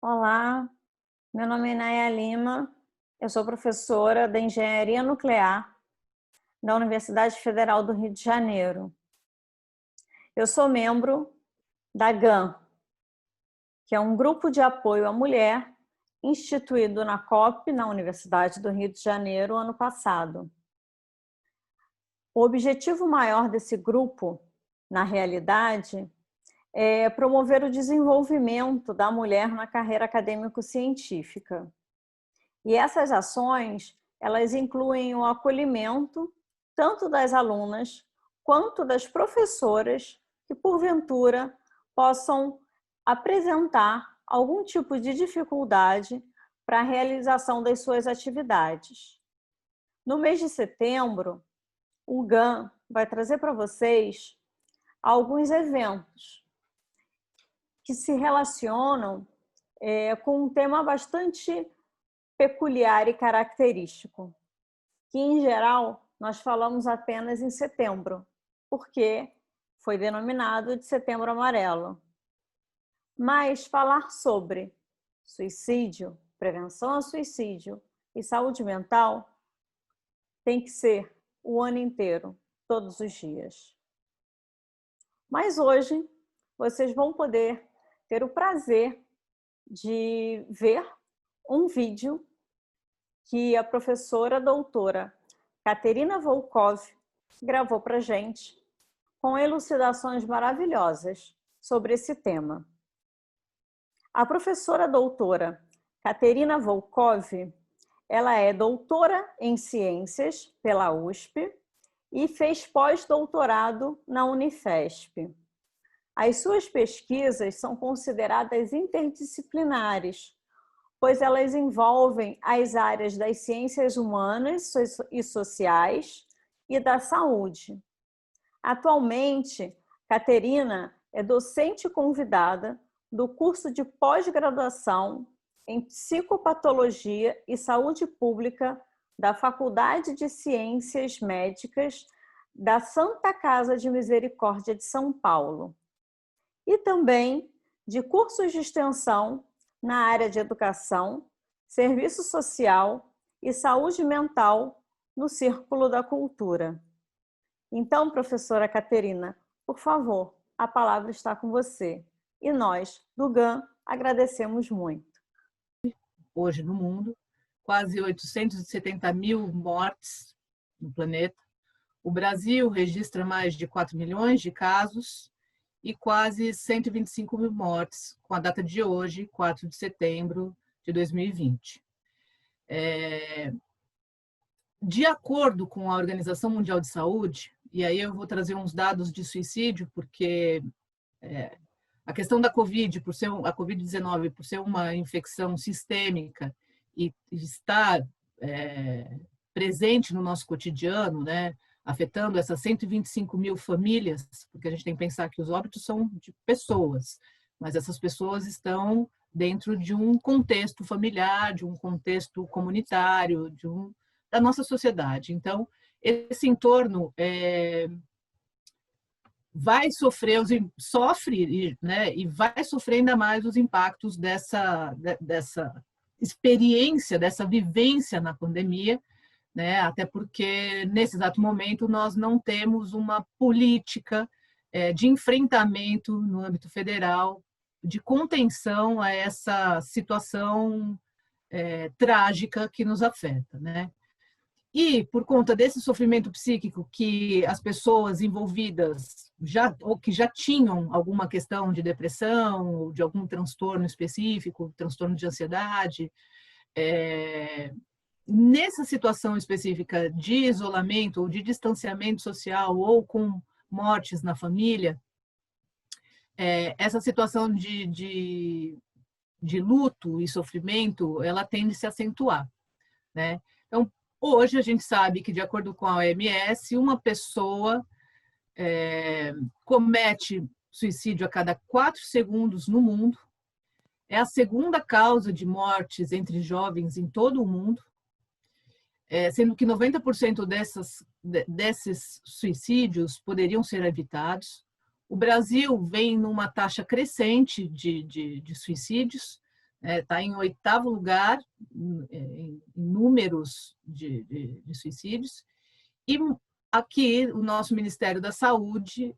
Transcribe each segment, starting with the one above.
Olá, meu nome é Naya Lima, eu sou professora de Engenharia Nuclear da Universidade Federal do Rio de Janeiro. Eu sou membro da GAM, que é um grupo de apoio à mulher instituído na COP, na Universidade do Rio de Janeiro, ano passado. O objetivo maior desse grupo, na realidade, é promover o desenvolvimento da mulher na carreira acadêmico-científica. E essas ações, elas incluem o acolhimento tanto das alunas quanto das professoras que, porventura, possam apresentar algum tipo de dificuldade para a realização das suas atividades. No mês de setembro, o GAM vai trazer para vocês alguns eventos que se relacionam com um tema bastante peculiar e característico, que, em geral, nós falamos apenas em setembro, porque foi denominado de Setembro Amarelo. Mas falar sobre suicídio, prevenção ao suicídio e saúde mental tem que ser o ano inteiro, todos os dias. Mas hoje, vocês vão poder ter o prazer de ver um vídeo que a professora doutora Katerina Volkov gravou para a gente, com elucidações maravilhosas sobre esse tema. A professora doutora Katerina Volkov, ela é doutora em ciências pela USP e fez pós-doutorado na Unifesp. As suas pesquisas são consideradas interdisciplinares, pois elas envolvem as áreas das ciências humanas e sociais e da saúde. Atualmente, Katerina é docente convidada do curso de pós-graduação em Psicopatologia e Saúde Pública da Faculdade de Ciências Médicas da Santa Casa de Misericórdia de São Paulo. E também de cursos de extensão na área de educação, serviço social e saúde mental no Círculo da Cultura. Então, professora Katerina, por favor, a palavra está com você. E nós, do GAM, agradecemos muito. Hoje no mundo, quase 870 mil mortes no planeta. O Brasil registra mais de 4 milhões de casos e quase 125 mil mortes, com a data de hoje, 4 de setembro de 2020. De acordo com a Organização Mundial de Saúde, e aí eu vou trazer uns dados de suicídio, porque a questão da Covid, a Covid-19, por ser uma infecção sistêmica e estar presente no nosso cotidiano, né, afetando essas 125 mil famílias, porque a gente tem que pensar que os óbitos são de pessoas, mas essas pessoas estão dentro de um contexto familiar, de um contexto comunitário, da nossa sociedade. Então, esse entorno sofre, né, e vai sofrer ainda mais os impactos dessa experiência, dessa vivência na pandemia, né? Até porque, nesse exato momento, nós não temos uma política de enfrentamento no âmbito federal, de contenção a essa situação trágica que nos afeta, né? E, por conta desse sofrimento psíquico que as pessoas envolvidas ou que já tinham alguma questão de depressão, ou de algum transtorno específico, transtorno de ansiedade, nessa situação específica de isolamento ou de distanciamento social ou com mortes na família, essa situação de luto e sofrimento, ela tende a se acentuar, né? Então, hoje a gente sabe que, de acordo com a OMS, uma pessoa comete suicídio a cada 4 segundos no mundo, é a segunda causa de mortes entre jovens em todo o mundo, sendo que 90% desses suicídios poderiam ser evitados. O Brasil vem numa taxa crescente de suicídios, está em 8º lugar em números de suicídios. E aqui, o nosso Ministério da Saúde,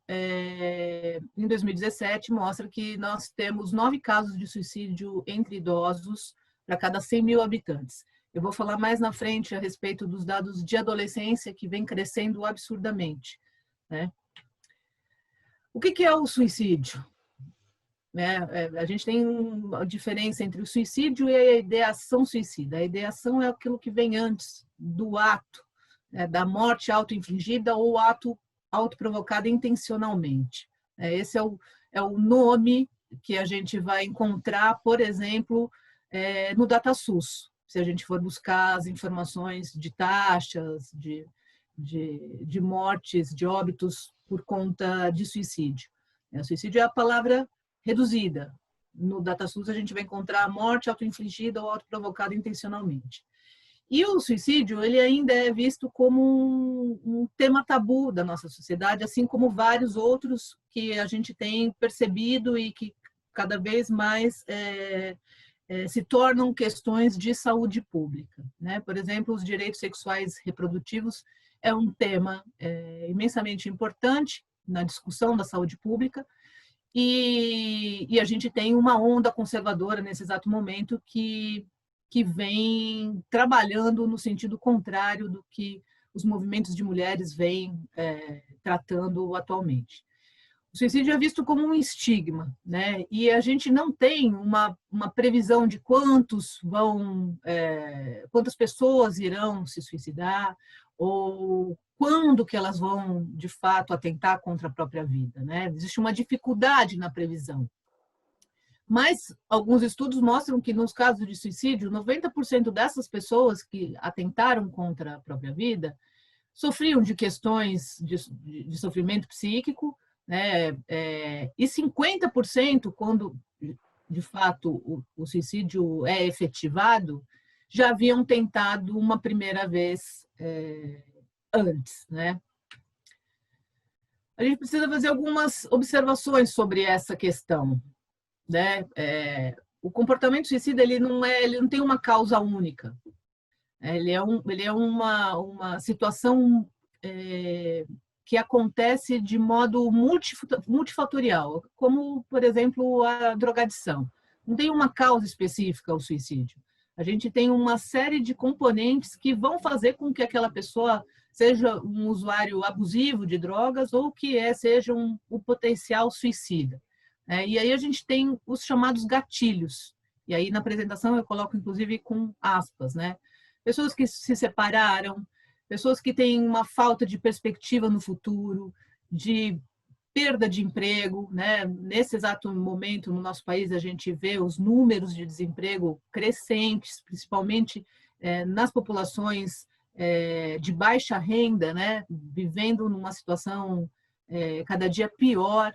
em 2017, mostra que nós temos 9 casos de suicídio entre idosos para cada 100 mil habitantes. Eu vou falar mais na frente a respeito dos dados de adolescência, que vem crescendo absurdamente, né? O que é o suicídio? A gente tem uma diferença entre o suicídio e a ideação suicida. A ideação é aquilo que vem antes do ato, da morte auto-infligida ou ato autoprovocado intencionalmente. Esse é o nome que a gente vai encontrar, por exemplo, no DataSUS. Se a gente for buscar as informações de taxas, de mortes, de óbitos por conta de suicídio. O suicídio é a palavra reduzida. No DataSUS a gente vai encontrar a morte autoinfligida ou autoprovocada intencionalmente. E o suicídio, ele ainda é visto como um tema tabu da nossa sociedade, assim como vários outros que a gente tem percebido e que cada vez mais se tornam questões de saúde pública, né? Por exemplo, os direitos sexuais reprodutivos é um tema imensamente importante na discussão da saúde pública, e a gente tem uma onda conservadora nesse exato momento que vem trabalhando no sentido contrário do que os movimentos de mulheres vêm tratando atualmente. O suicídio é visto como um estigma, né? E a gente não tem uma previsão de quantas pessoas irão se suicidar ou quando que elas vão, de fato, atentar contra a própria vida, né? Existe uma dificuldade na previsão. Mas alguns estudos mostram que, nos casos de suicídio, 90% dessas pessoas que atentaram contra a própria vida sofriam de questões de sofrimento psíquico, né? E 50%, quando, de fato, o suicídio é efetivado, já haviam tentado uma primeira vez antes, né? A gente precisa fazer algumas observações sobre essa questão, né? O comportamento suicida ele não tem uma causa única. Ele é uma situação que acontece de modo multifatorial, como, por exemplo, a drogadição. Não tem uma causa específica ao suicídio. A gente tem uma série de componentes que vão fazer com que aquela pessoa seja um usuário abusivo de drogas ou que seja um potencial suicida. E aí a gente tem os chamados gatilhos. E aí na apresentação eu coloco, inclusive, com aspas, né? Pessoas que se separaram, pessoas que têm uma falta de perspectiva no futuro, de perda de emprego, né? Nesse exato momento, no nosso país, a gente vê os números de desemprego crescentes, principalmente nas populações de baixa renda, né? Vivendo numa situação cada dia pior.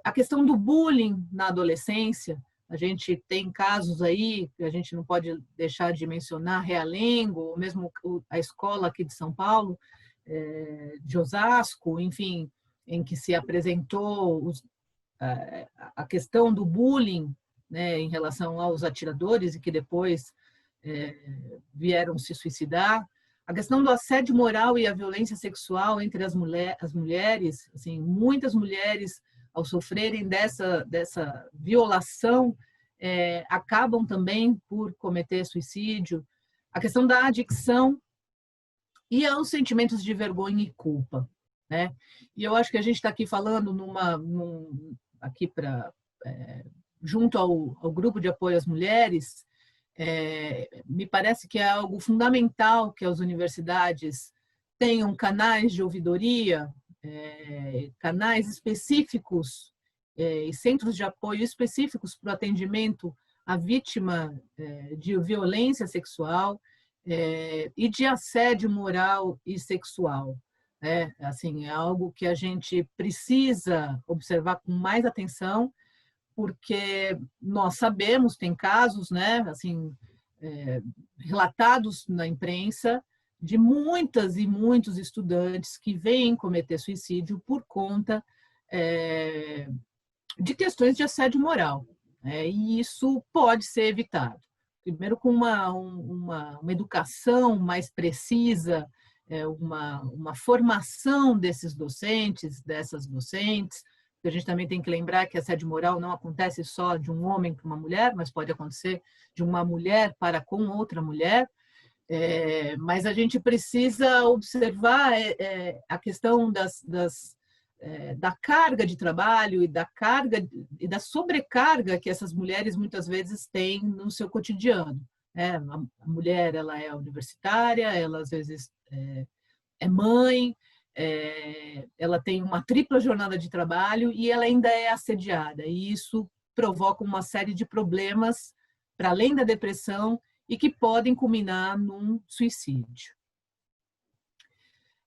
A questão do bullying na adolescência, a gente tem casos aí, que a gente não pode deixar de mencionar, Realengo, ou mesmo a escola aqui de São Paulo, de Osasco, enfim, em que se apresentou a questão do bullying, né, em relação aos atiradores e que depois vieram se suicidar. A questão do assédio moral e a violência sexual entre as mulheres, assim, muitas mulheres, ao sofrerem dessa violação, acabam também por cometer suicídio. A questão da adicção e os sentimentos de vergonha e culpa, né? E eu acho que a gente está aqui falando junto ao grupo de apoio às mulheres. Me parece que é algo fundamental que as universidades tenham canais de ouvidoria, canais específicos e centros de apoio específicos para o atendimento à vítima de violência sexual e de assédio moral e sexual. Assim, é algo que a gente precisa observar com mais atenção, porque nós sabemos, tem casos, né, assim, relatados na imprensa, de muitas e muitos estudantes que vêm cometer suicídio por conta de questões de assédio moral. E isso pode ser evitado. Primeiro, com uma educação mais precisa, uma formação desses docentes, dessas docentes. A gente também tem que lembrar que assédio moral não acontece só de um homem para uma mulher, mas pode acontecer de uma mulher para com outra mulher. Mas a gente precisa observar a questão da carga de trabalho e da carga e da sobrecarga que essas mulheres muitas vezes têm no seu cotidiano. A mulher, ela é universitária, ela às vezes é mãe, ela tem uma tripla jornada de trabalho e ela ainda é assediada. E isso provoca uma série de problemas para além da depressão e que podem culminar num suicídio.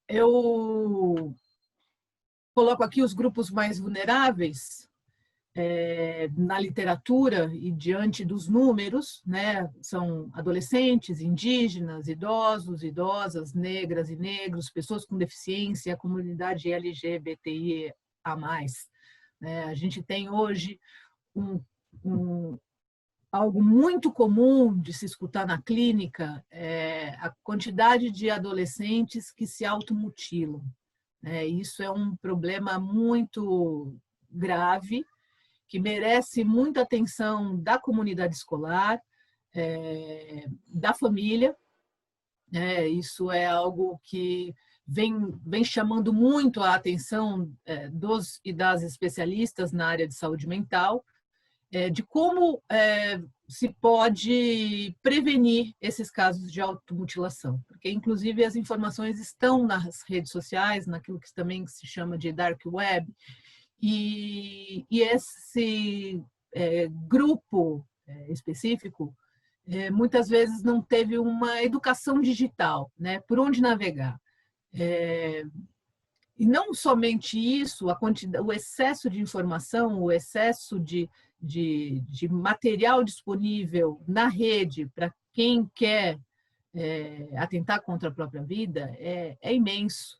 Eu coloco aqui os grupos mais vulneráveis na literatura e diante dos números, né? São adolescentes, indígenas, idosos, idosas, negras e negros, pessoas com deficiência, a comunidade LGBTI a mais. A gente tem hoje algo muito comum de se escutar na clínica, a quantidade de adolescentes que se automutilam. Isso é um problema muito grave, que merece muita atenção da comunidade escolar, da família. Isso é algo que vem chamando muito a atenção dos e das especialistas na área de saúde mental, de como se pode prevenir esses casos de automutilação, porque inclusive as informações estão nas redes sociais, naquilo que também se chama de dark web, e esse grupo específico muitas vezes não teve uma educação digital, né, por onde navegar. E não somente isso, o excesso de informação, o excesso de material disponível na rede para quem quer atentar contra a própria vida é imenso,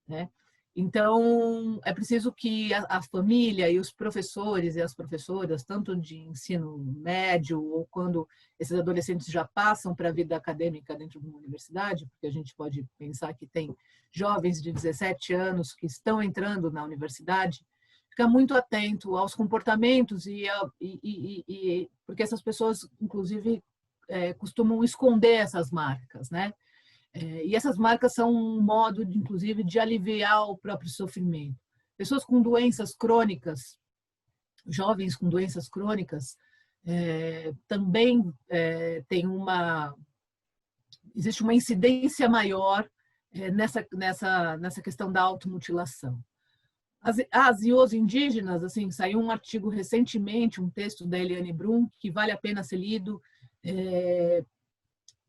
né? Então, é preciso que a família e os professores e as professoras, tanto de ensino médio ou quando esses adolescentes já passam para a vida acadêmica dentro de uma universidade, porque a gente pode pensar que tem jovens de 17 anos que estão entrando na universidade, ficar muito atento aos comportamentos porque essas pessoas, inclusive, costumam esconder essas marcas, né? E essas marcas são um modo, inclusive, de aliviar o próprio sofrimento. Pessoas com doenças crônicas, jovens com doenças crônicas, também existe uma incidência maior nessa questão da automutilação. As e os indígenas, assim, saiu um artigo recentemente, um texto da Eliane Brum, que vale a pena ser lido,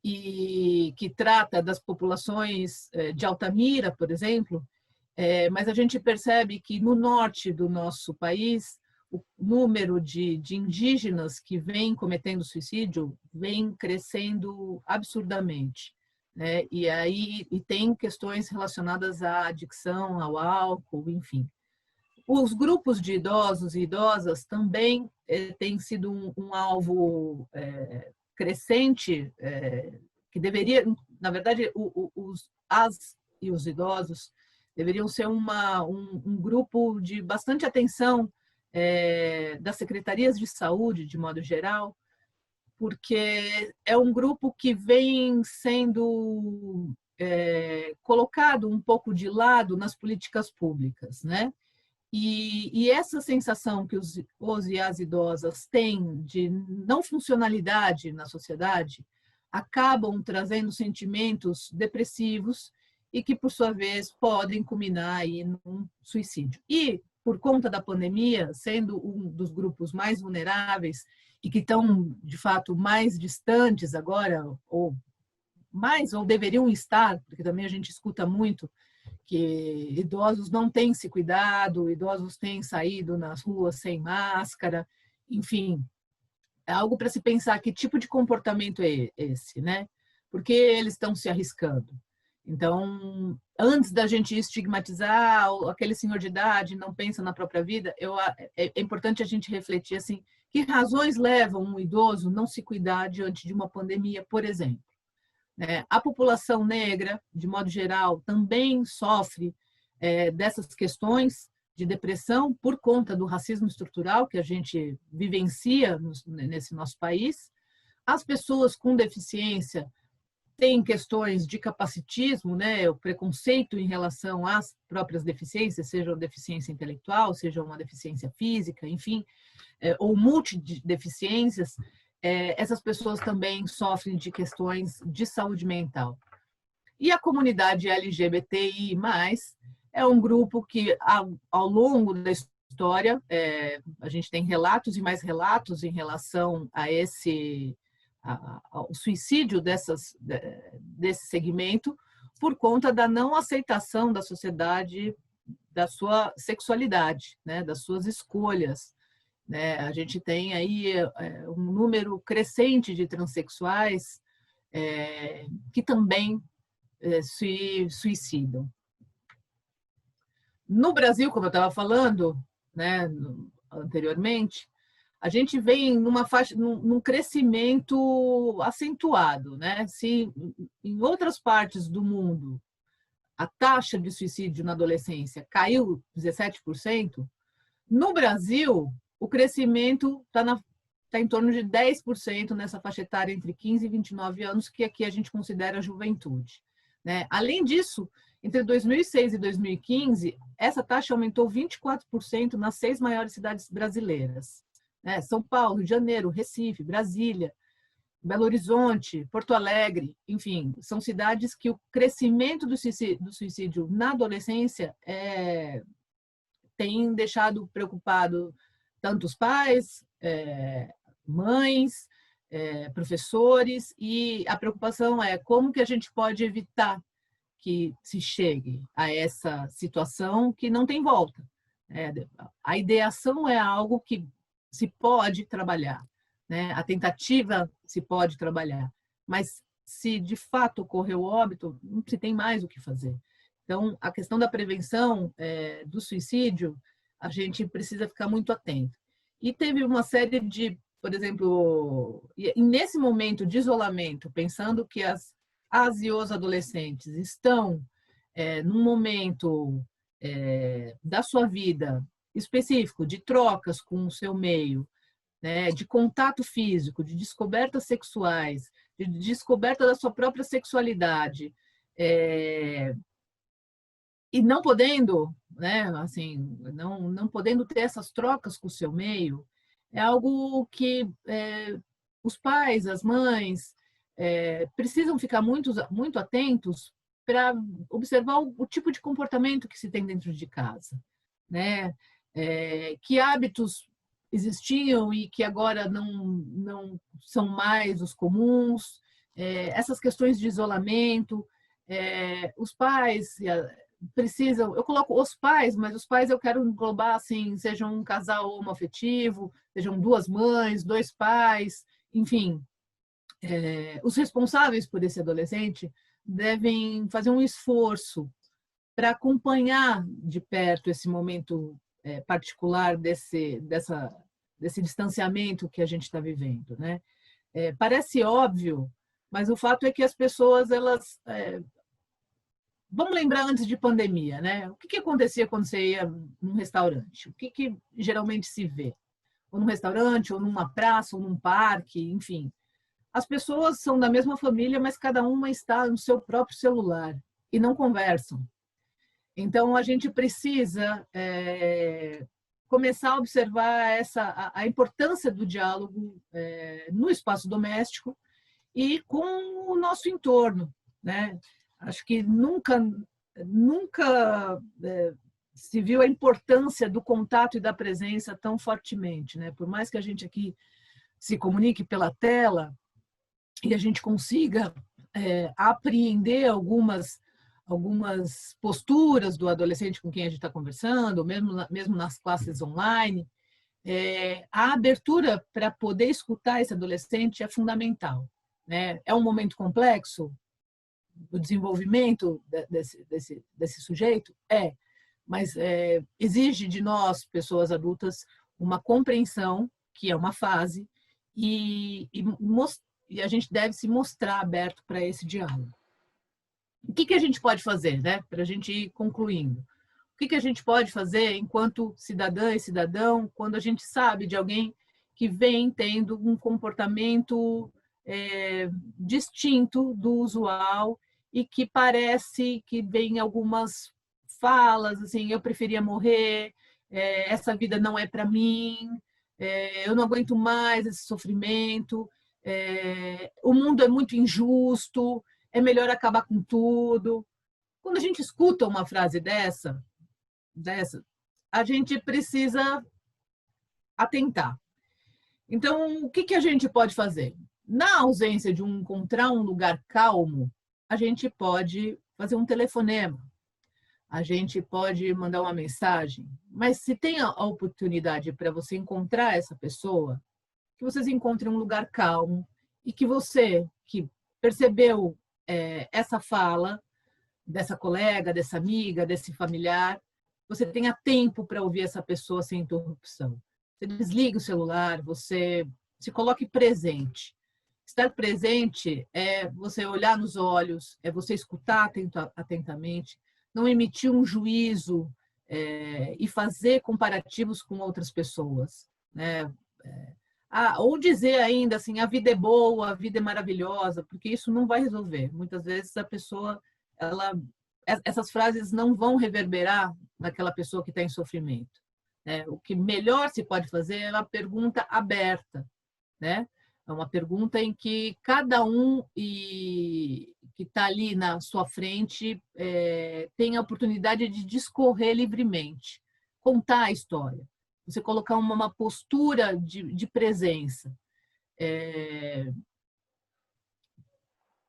e que trata das populações de Altamira, por exemplo, mas a gente percebe que no norte do nosso país o número de indígenas que vem cometendo suicídio vem crescendo absurdamente, né? E tem questões relacionadas à adicção, ao álcool, enfim. Os grupos de idosos e idosas também têm sido um alvo crescente, que deveria, na verdade, as e os idosos deveriam ser um grupo de bastante atenção das secretarias de saúde, de modo geral, porque é um grupo que vem sendo colocado um pouco de lado nas políticas públicas, né? E essa sensação que os e as idosas têm de não funcionalidade na sociedade acabam trazendo sentimentos depressivos e que, por sua vez, podem culminar aí num suicídio. E, por conta da pandemia, sendo um dos grupos mais vulneráveis e que estão, de fato, mais distantes agora, ou deveriam estar, porque também a gente escuta muito que idosos não têm se cuidado, idosos têm saído nas ruas sem máscara, enfim, é algo para se pensar que tipo de comportamento é esse, né? Porque eles estão se arriscando. Então, antes da gente estigmatizar aquele senhor de idade, não pensa na própria vida, é importante a gente refletir assim, que razões levam um idoso não se cuidar diante de uma pandemia, por exemplo. A população negra, de modo geral, também sofre dessas questões de depressão por conta do racismo estrutural que a gente vivencia nesse nosso país. As pessoas com deficiência têm questões de capacitismo, né, o preconceito em relação às próprias deficiências, seja uma deficiência intelectual, seja uma deficiência física, enfim, ou multideficiências. Essas pessoas também sofrem de questões de saúde mental. E a comunidade LGBTI+, é um grupo que, ao longo da história, a gente tem relatos e mais relatos em relação a ao suicídio desse segmento, por conta da não aceitação da sociedade da sua sexualidade, né, das suas escolhas. A gente tem aí um número crescente de transexuais que também se suicidam. No Brasil, como eu estava falando, né, anteriormente, a gente vem num crescimento acentuado, né? Se em outras partes do mundo a taxa de suicídio na adolescência caiu 17%, no Brasil o crescimento está em torno de 10% nessa faixa etária entre 15 e 29 anos, que aqui a gente considera juventude. Além disso, entre 2006 e 2015, essa taxa aumentou 24% nas 6 maiores cidades brasileiras. São Paulo, Rio de Janeiro, Recife, Brasília, Belo Horizonte, Porto Alegre, enfim, são cidades que o crescimento do suicídio na adolescência tem deixado preocupado tanto os pais, mães, professores, e a preocupação é como que a gente pode evitar que se chegue a essa situação que não tem volta. A ideação é algo que se pode trabalhar, a tentativa se pode trabalhar, mas se de fato ocorreu o óbito, não se tem mais o que fazer. Então, a questão da prevenção do suicídio, a gente precisa ficar muito atento. E teve uma série de, por exemplo, nesse momento de isolamento, pensando que as e os adolescentes estão num momento da sua vida específico, de trocas com o seu meio, de contato físico, de descobertas sexuais, de descoberta da sua própria sexualidade, e não podendo, assim, não podendo ter essas trocas com o seu meio, é algo que os pais, as mães, precisam ficar muito atentos para observar o tipo de comportamento que se tem dentro de casa, que hábitos existiam e que agora não são mais os comuns, essas questões de isolamento, os pais precisam, eu coloco os pais, mas os pais eu quero englobar assim, sejam um casal homoafetivo, sejam 2 mães, 2 pais, enfim, os responsáveis por esse adolescente devem fazer um esforço para acompanhar de perto esse momento particular desse distanciamento que a gente está vivendo, parece óbvio, mas o fato é que as pessoas, elas vamos lembrar antes de pandemia, o que acontecia quando você ia num restaurante? O que geralmente se vê? Ou num restaurante, ou numa praça, ou num parque, enfim. As pessoas são da mesma família, mas cada uma está no seu próprio celular e não conversam. Então, a gente precisa começar a observar a importância do diálogo no espaço doméstico e com o nosso entorno. Acho que nunca se viu a importância do contato e da presença tão fortemente. Por mais que a gente aqui se comunique pela tela, e a gente consiga apreender algumas posturas do adolescente com quem a gente está conversando, mesmo nas classes online, a abertura para poder escutar esse adolescente é fundamental. É um momento complexo? do desenvolvimento desse sujeito? Mas exige de nós, pessoas adultas, uma compreensão, que é uma fase, e a gente deve se mostrar aberto para esse diálogo. O que a gente pode fazer, né, para a gente ir concluindo? O que a gente pode fazer enquanto cidadã e cidadão, quando a gente sabe de alguém que vem tendo um comportamento distinto do usual e que parece que vem algumas falas, assim, eu preferia morrer, essa vida não é para mim, eu não aguento mais esse sofrimento, o mundo é muito injusto, é melhor acabar com tudo. Quando a gente escuta uma frase dessa, a gente precisa atentar. Então, o que a gente pode fazer? Na ausência de encontrar um lugar calmo, a gente pode fazer um telefonema, a gente pode mandar uma mensagem, mas se tem a oportunidade para você encontrar essa pessoa, que vocês encontrem um lugar calmo e que você, que percebeu essa fala dessa colega, dessa amiga, desse familiar, você tenha tempo para ouvir essa pessoa sem interrupção. Você desliga o celular, você se coloque presente. Estar presente é você olhar nos olhos, é você escutar atentamente, não emitir um juízo e fazer comparativos com outras pessoas, né? Ou dizer ainda assim, a vida é boa, a vida é maravilhosa, porque isso não vai resolver. Muitas vezes a pessoa, essas frases não vão reverberar naquela pessoa que está em sofrimento. O que melhor se pode fazer é uma pergunta aberta, né? É uma pergunta em que cada um que está ali na sua frente tem a oportunidade de discorrer livremente, contar a história, você colocar uma postura de presença.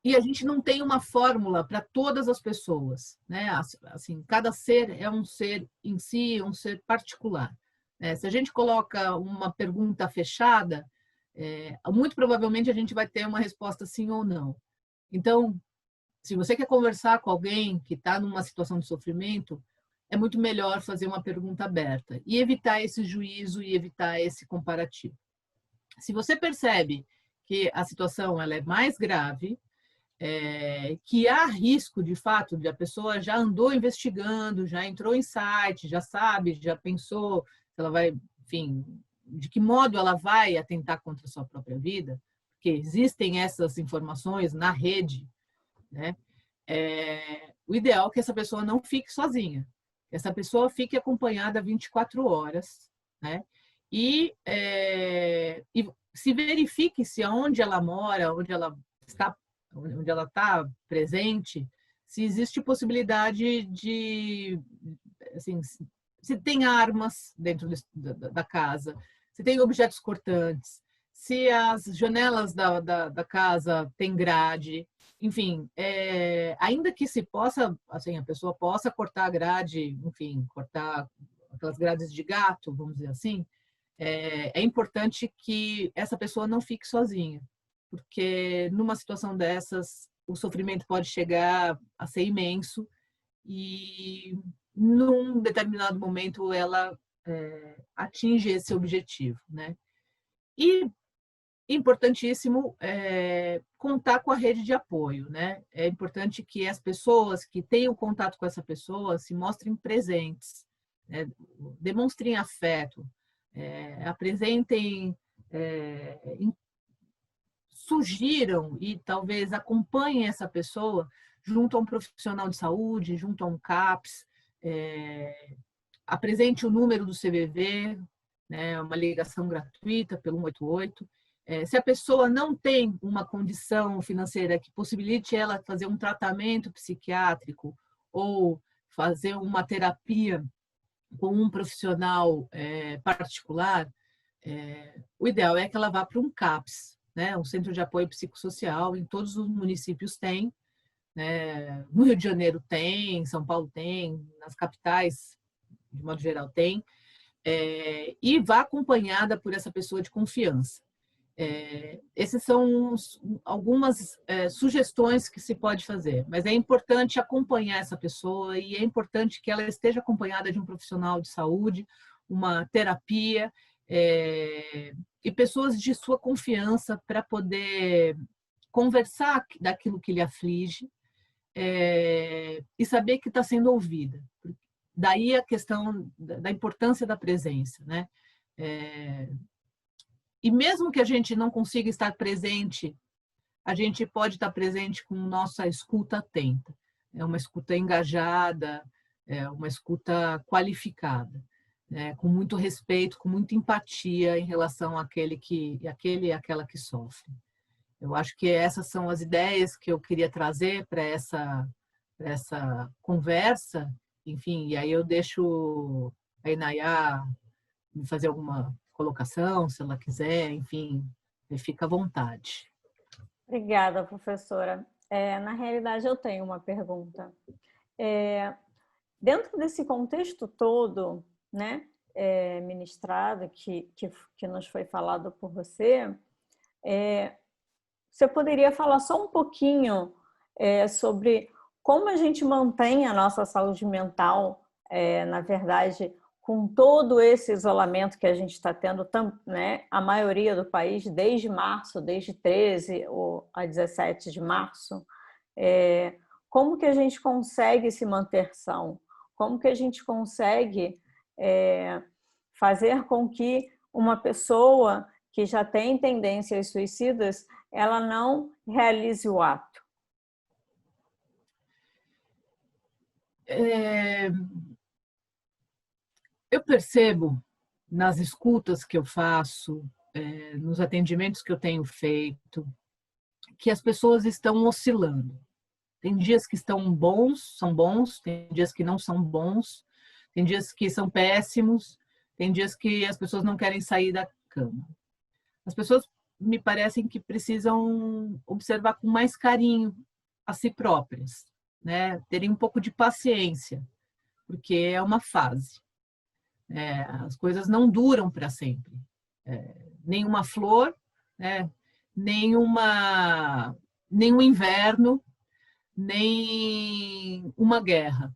E a gente não tem uma fórmula para todas as pessoas, né? Assim, cada ser é um ser em si, um ser particular. Se a gente coloca uma pergunta fechada, muito provavelmente a gente vai ter uma resposta sim ou não. Então, se você quer conversar com alguém que está numa situação de sofrimento, é muito melhor fazer uma pergunta aberta e evitar esse juízo e evitar esse comparativo. Se você percebe que a situação ela é mais grave, que há risco, de fato, de a pessoa já andou investigando, já entrou em site, já sabe, já pensou se ela vai, enfim, de que modo ela vai atentar contra a sua própria vida, porque existem essas informações na rede, né? O ideal é que essa pessoa não fique sozinha, que essa pessoa fique acompanhada 24 horas, né? E se verifique se aonde ela mora, onde ela está presente, se existe possibilidade de, assim, se tem armas dentro da casa, se tem objetos cortantes, se as janelas da casa têm grade, enfim, ainda que se possa, assim, a pessoa possa cortar a grade, enfim, cortar aquelas grades de gato, vamos dizer assim, é importante que essa pessoa não fique sozinha, porque numa situação dessas, o sofrimento pode chegar a ser imenso e num determinado momento ela atinge esse objetivo, né? E importantíssimo contar com a rede de apoio, né? É importante que as pessoas que tenham contato com essa pessoa se mostrem presentes, né? Demonstrem afeto, apresentem, sugiram e talvez acompanhem essa pessoa junto a um profissional de saúde, junto a um CAPS, apresente o número do CVV, né, uma ligação gratuita pelo 188. Se a pessoa não tem uma condição financeira que possibilite ela fazer um tratamento psiquiátrico ou fazer uma terapia com um profissional particular, o ideal é que ela vá para um CAPS, né, um Centro de Apoio Psicossocial. Em todos os municípios tem, né, no Rio de Janeiro tem, em São Paulo tem, nas capitais, de modo geral, tem, e vá acompanhada por essa pessoa de confiança. Essas são algumas sugestões que se pode fazer, mas é importante acompanhar essa pessoa e é importante que ela esteja acompanhada de um profissional de saúde, uma terapia e pessoas de sua confiança para poder conversar daquilo que lhe aflige e saber que está sendo ouvida. Daí a questão da importância da presença, né? E mesmo que a gente não consiga estar presente, a gente pode estar presente com nossa escuta atenta. É uma escuta engajada, é uma escuta qualificada, né? Com muito respeito, com muita empatia em relação àquele e aquela que sofre. Eu acho que essas são as ideias que eu queria trazer para essa conversa. Enfim, e aí eu deixo a Inayá me fazer alguma colocação, se ela quiser, enfim, fica à vontade. Obrigada, professora. Na realidade, eu tenho uma pergunta. Dentro desse contexto todo, né, ministrado, que nos foi falado por você, você poderia falar só um pouquinho sobre como a gente mantém a nossa saúde mental, na verdade, com todo esse isolamento que a gente está tendo, né, a maioria do país, desde março, desde 13 a 17 de março, como que a gente consegue se manter são? Como que a gente consegue fazer com que uma pessoa que já tem tendências suicidas, ela não realize o ato? Eu percebo nas escutas que eu faço, nos atendimentos que eu tenho feito, que as pessoas estão oscilando. Tem dias que estão bons, são bons, tem dias que não são bons, tem dias que são péssimos, tem dias que as pessoas não querem sair da cama. As pessoas me parecem que precisam observar com mais carinho a si próprias, né? Terem um pouco de paciência, porque é uma fase. As coisas não duram para sempre. Nem uma flor, né? nem um inverno, nem uma guerra.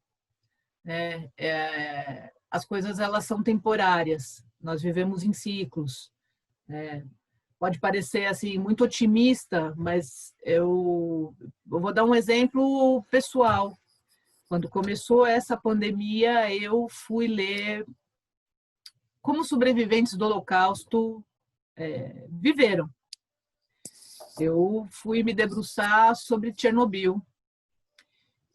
As coisas elas são temporárias. Nós vivemos em ciclos. Pode parecer assim muito otimista, mas eu vou dar um exemplo pessoal. Quando começou essa pandemia, eu fui ler como sobreviventes do Holocausto viveram. Eu fui me debruçar sobre Chernobyl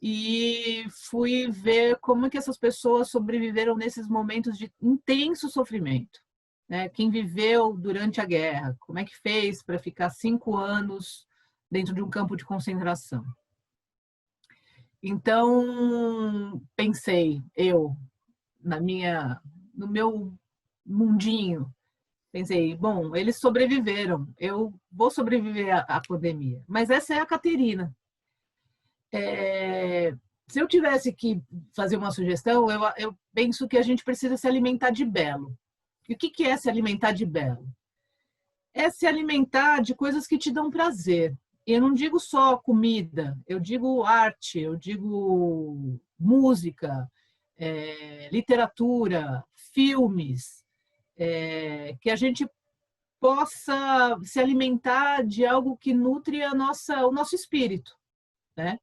e fui ver como que essas pessoas sobreviveram nesses momentos de intenso sofrimento. Quem viveu durante a guerra, como é que fez para ficar 5 anos dentro de um campo de concentração. Então, pensei, no meu mundinho, pensei, bom, eles sobreviveram, eu vou sobreviver à pandemia. Mas essa é a Caterina. Se eu tivesse que fazer uma sugestão, eu penso que a gente precisa se alimentar de belo. E o que é se alimentar de belo? É se alimentar de coisas que te dão prazer. E eu não digo só comida, eu digo arte, eu digo música, literatura, filmes, que a gente possa se alimentar de algo que nutre o nosso espírito, né?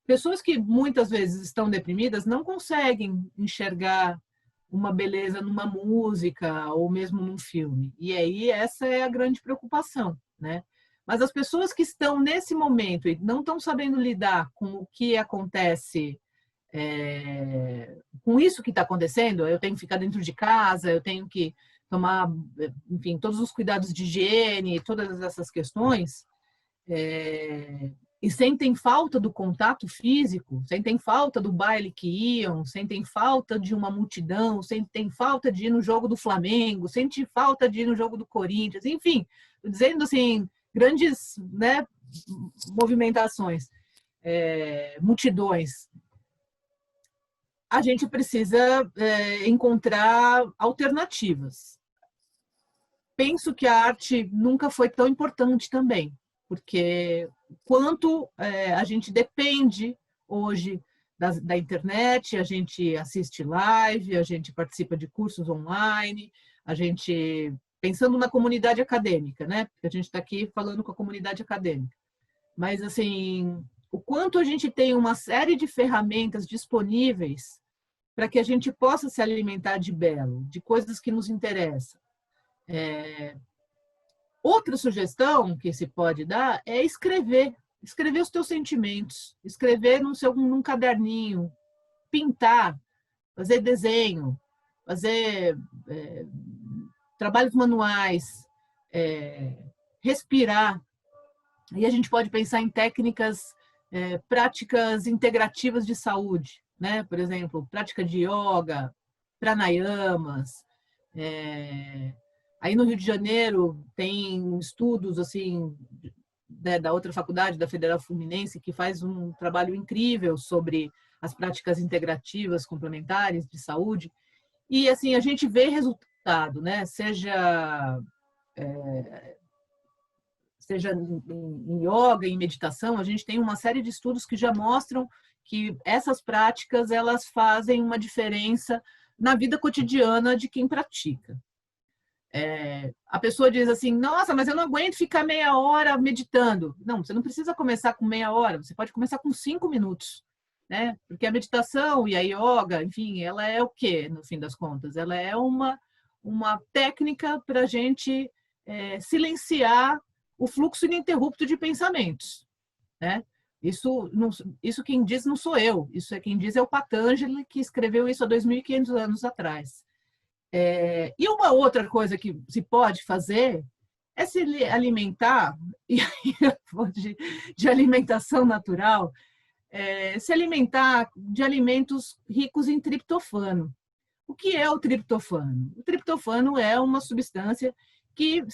Pessoas que muitas vezes estão deprimidas não conseguem enxergar uma beleza numa música ou mesmo num filme. E aí essa é a grande preocupação, né? Mas as pessoas que estão nesse momento e não estão sabendo lidar com o que acontece, com isso que está acontecendo, eu tenho que ficar dentro de casa, eu tenho que tomar, enfim, todos os cuidados de higiene, todas essas questões, e sentem falta do contato físico, sentem falta do baile que iam, sentem falta de uma multidão, sentem falta de ir no jogo do Flamengo, sentem falta de ir no jogo do Corinthians, enfim, dizendo assim, grandes, né, movimentações, multidões. A gente precisa encontrar alternativas. penso que a arte nunca foi tão importante também, porque quanto a gente depende hoje da internet, a gente assiste live, a gente participa de cursos online, a gente, pensando na comunidade acadêmica, né? Porque a gente está aqui falando com a comunidade acadêmica. Mas, assim, o quanto a gente tem uma série de ferramentas disponíveis para que a gente possa se alimentar de belo, de coisas que nos interessam. Outra sugestão que se pode dar é escrever. Escrever os teus sentimentos. Escrever num caderninho. Pintar. Fazer desenho. Fazer trabalhos manuais. Respirar. E a gente pode pensar em técnicas, práticas integrativas de saúde, né? Por exemplo, prática de yoga, pranayamas. Aí no Rio de Janeiro tem estudos assim, né, da outra faculdade, da Federal Fluminense, que faz um trabalho incrível sobre as práticas integrativas complementares de saúde. E assim a gente vê resultado, né? Seja em yoga, em meditação, a gente tem uma série de estudos que já mostram que essas práticas elas fazem uma diferença na vida cotidiana de quem pratica. A pessoa diz assim, nossa, mas eu não aguento ficar meia hora meditando. Não, você não precisa começar com meia hora, você pode começar com 5 minutos, né? Porque a meditação e a yoga, enfim, ela é o quê, no fim das contas? Ela é uma técnica para a gente silenciar o fluxo ininterrupto de pensamentos, né? Isso quem diz não sou eu, isso quem diz é o Patanjali, que escreveu isso há 2.500 anos atrás. E uma outra coisa que se pode fazer é se alimentar, e aí eu vou de alimentação natural, se alimentar de alimentos ricos em triptofano. O que é o triptofano? O triptofano é uma substância que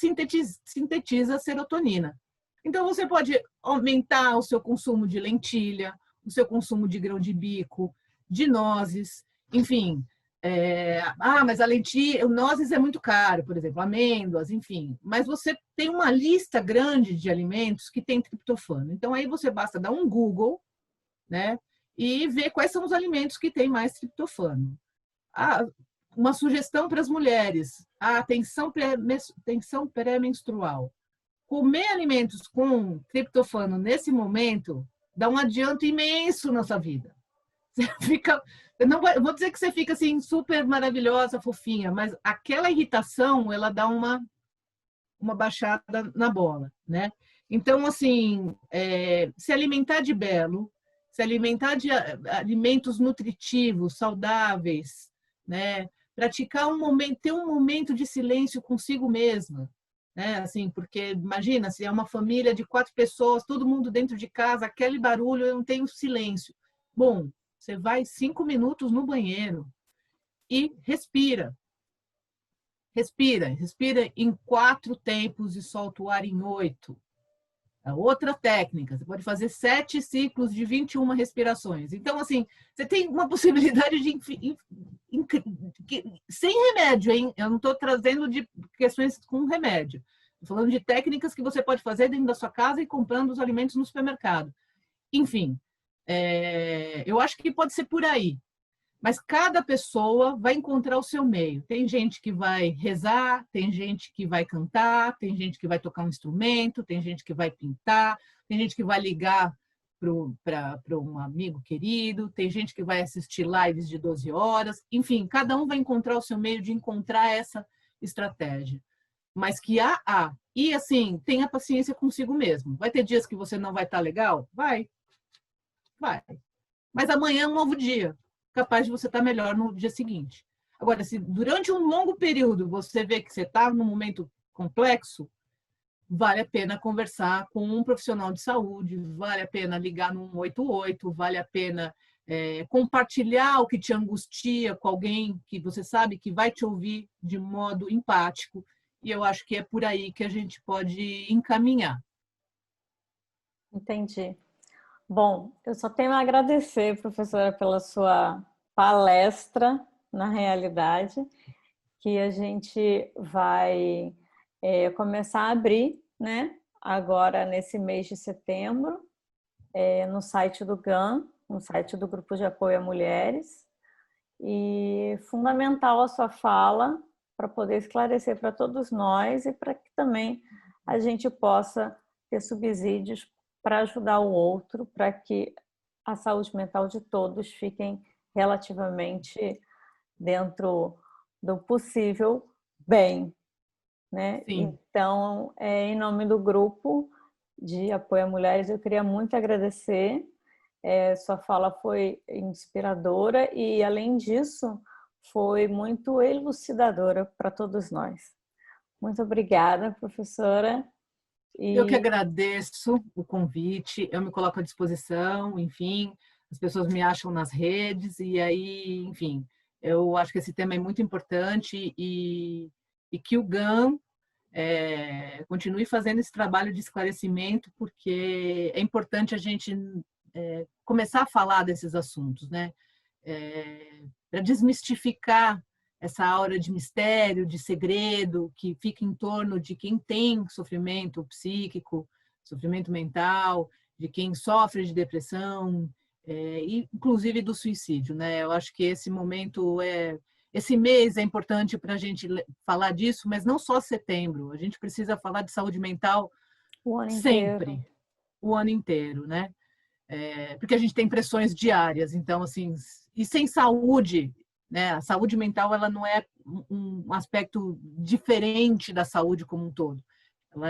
sintetiza a serotonina. Então, você pode aumentar o seu consumo de lentilha, o seu consumo de grão de bico, de nozes, enfim. Mas a lentilha, o nozes é muito caro, por exemplo, amêndoas, enfim. Mas você tem uma lista grande de alimentos que tem triptofano. Então, aí você basta dar um Google, né, e ver quais são os alimentos que têm mais triptofano. Uma sugestão para as mulheres, a tensão pré-menstrual. Comer alimentos com triptofano nesse momento dá um adianto imenso na sua vida. Você fica, eu não vou dizer que você fica assim super maravilhosa, fofinha, mas aquela irritação, ela dá uma baixada na bola, né? Então, assim, se alimentar de belo, se alimentar de alimentos nutritivos, saudáveis, né? Praticar ter um momento de silêncio consigo mesma, né? Assim, porque imagina, se é uma família de 4 pessoas, todo mundo dentro de casa, aquele barulho, eu não tenho silêncio. Bom, você vai 5 minutos no banheiro e respira. Respira em 4 tempos e solta o ar em 8. Outra técnica, você pode fazer 7 ciclos de 21 respirações. Então, assim, você tem uma possibilidade sem remédio, hein? Eu não estou trazendo de questões com remédio. Estou falando de técnicas que você pode fazer dentro da sua casa e comprando os alimentos no supermercado. Enfim, eu acho que pode ser por aí. Mas cada pessoa vai encontrar o seu meio. Tem gente que vai rezar, tem gente que vai cantar, tem gente que vai tocar um instrumento, tem gente que vai pintar, tem gente que vai ligar para um amigo querido, tem gente que vai assistir lives de 12 horas. Enfim, cada um vai encontrar o seu meio de encontrar essa estratégia. Mas que E assim, tenha paciência consigo mesmo. Vai ter dias que você não vai estar legal? Vai. Mas amanhã é um novo dia. Capaz de você estar melhor no dia seguinte. Agora, se durante um longo período você vê que você está num momento complexo, vale a pena conversar com um profissional de saúde, vale a pena ligar no 188, vale a pena compartilhar o que te angustia com alguém que você sabe que vai te ouvir de modo empático. E eu acho que é por aí que a gente pode encaminhar. Entendi. Bom, eu só tenho a agradecer, professora, pela sua palestra, na realidade, que a gente vai começar a abrir, né, agora nesse mês de setembro, no site do GAM, no site do Grupo de Apoio a Mulheres, e fundamental a sua fala para poder esclarecer para todos nós e para que também a gente possa ter subsídios para ajudar o outro, para que a saúde mental de todos fiquem relativamente dentro do possível bem, né? Sim. Então, em nome do grupo de apoio a mulheres, eu queria muito agradecer. Sua fala foi inspiradora e, além disso, foi muito elucidadora para todos nós. Muito obrigada, professora. Eu que E agradeço o convite, eu me coloco à disposição, enfim, as pessoas me acham nas redes, e aí, enfim, eu acho que esse tema é muito importante e que o GAM continue fazendo esse trabalho de esclarecimento, porque é importante a gente começar a falar desses assuntos, né? Para desmistificar essa aura de mistério, de segredo que fica em torno de quem tem sofrimento psíquico, sofrimento mental, de quem sofre de depressão, e inclusive do suicídio, né? Eu acho que esse momento esse mês é importante para a gente falar disso, mas não só setembro. A gente precisa falar de saúde mental o ano inteiro. sempre, o ano inteiro, né? Porque a gente tem pressões diárias, então assim, e sem saúde, né? A saúde mental ela não é um aspecto diferente da saúde como um todo. Ela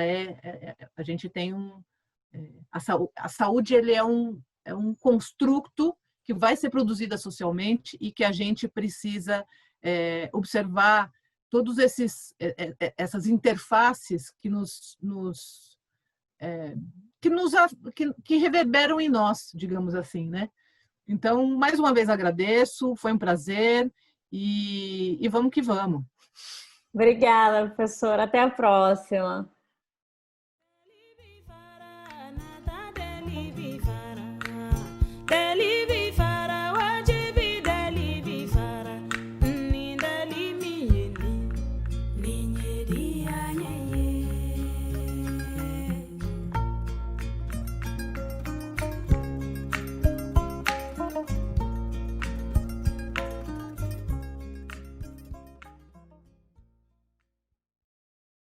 a gente tem a saúde ele é um construto que vai ser produzida socialmente e que a gente precisa observar todos essas interfaces que reverberam em nós, digamos assim, né? Então, mais uma vez agradeço, foi um prazer e vamos que vamos. Obrigada, professora. Até a próxima.